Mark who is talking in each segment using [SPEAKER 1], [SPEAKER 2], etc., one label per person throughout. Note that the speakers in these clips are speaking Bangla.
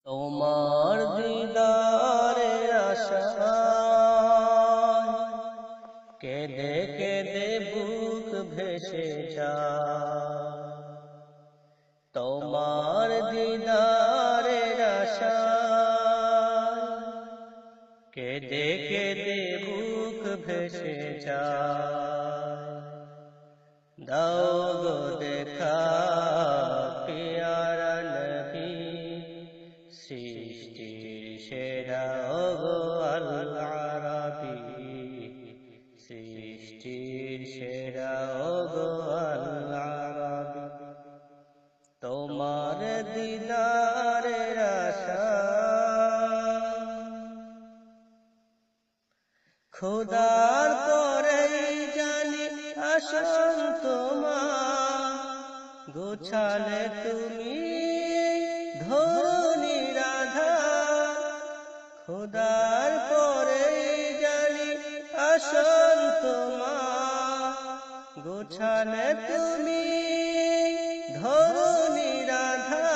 [SPEAKER 1] তোমার দিদারে আশায় কেঁদে কেঁদে বুক ভেসে যায়। তোমার দিদারে আশায় কেঁদে কেঁদে বুক ভেসে যায়। দাও গো দেখা পিয়ারা নবী, সৃষ্টির সেরা ওগো আল আরাবী, সৃষ্টির সেরা ওগো আল আরাবী। তোমার দিদারের আশায় খোদার তরেই জানি আসন তোমার, গোছালে তুমি ধনী রাধা। খোদার পরেই জানি আসন তোমার, গোছালে তুমি ধনী রাধা।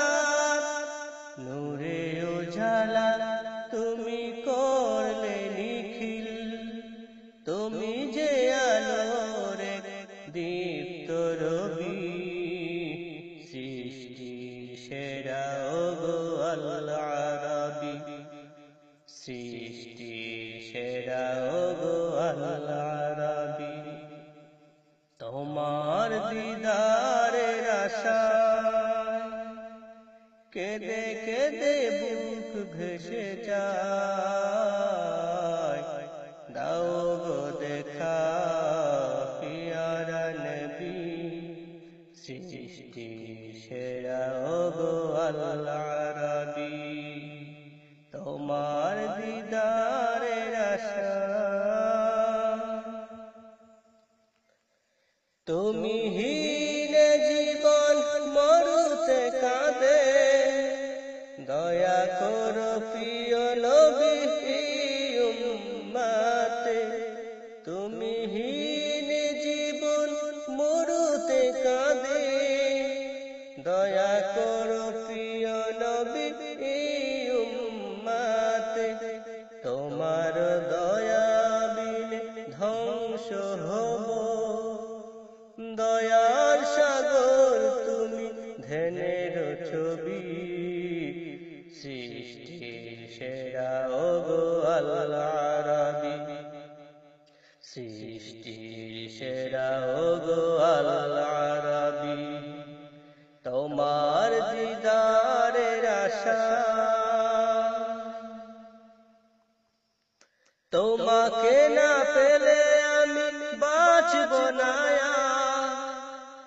[SPEAKER 1] নূরে উজালা তুমি করলে নিখিল, তুমি যে আলোর দীপ্ত রবি, সৃষ্টির সেরা ওগো আল আরাবী, সৃষ্টির সেরা ওগো আল আরাবী। তোমার দিদারের আশায় কেঁদে কেঁদে বুক ভেসে যায়। দাও গো দেখা পিয়ারা নবী, সৃষ্টির সেরা ওগো আল আরাবী। তোমার দিদারের আশায় তুমি হীন জীবন মরুতে কাঁদে, দয়া করো প্রিয় নবী উম্মতে। তুমি হীন জীবন মরুতে কাঁদে, দয়া করো প্রিয় নবী উম্মতে। তোমার দয়া বিনে ধ্বংস হব, দয়ার সাগর তুমি ধ্যানের ছবি, সৃষ্টির সেরা ওগো আল আরাবী, সৃষ্টির সেরা ওগো আল আরাবী। তোমার দিদারের আশায় তোমাকে না পেলে আমি বাঁচব না।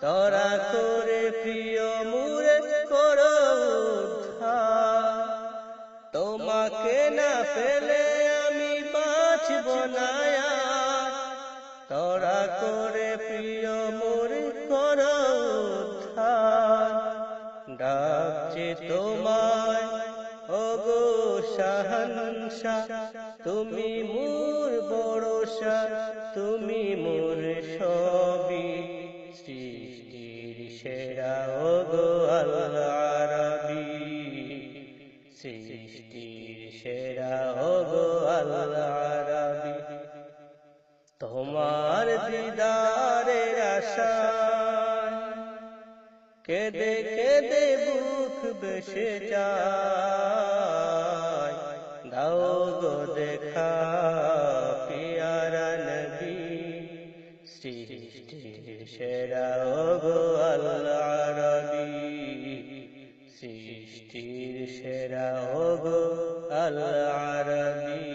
[SPEAKER 1] তরা করে প্রিয় মুরে করো উদ্ধার, তোমাকে না পেলে আমি বাঁচব না। তরা করে প্রিয় মুরে করো উদ্ধার। ডাকছে তোমায় ওগো শাহনশাহ, তুমি মোর ভরসা, তুমি মোর সবই, সৃষ্টির সেরা ওগো আল আরাবী, সৃষ্টির সেরা ওগো আল আরাবী। তোমার দিদারের আশায় কেঁদে কেঁদে বুক ভেসে যায়। দাও গো দেখা পিয়ারা নবী, সৃষ্টির সেরা ওগো আল আরাবী, সৃষ্টির সেরা ওগো আল আরাবী।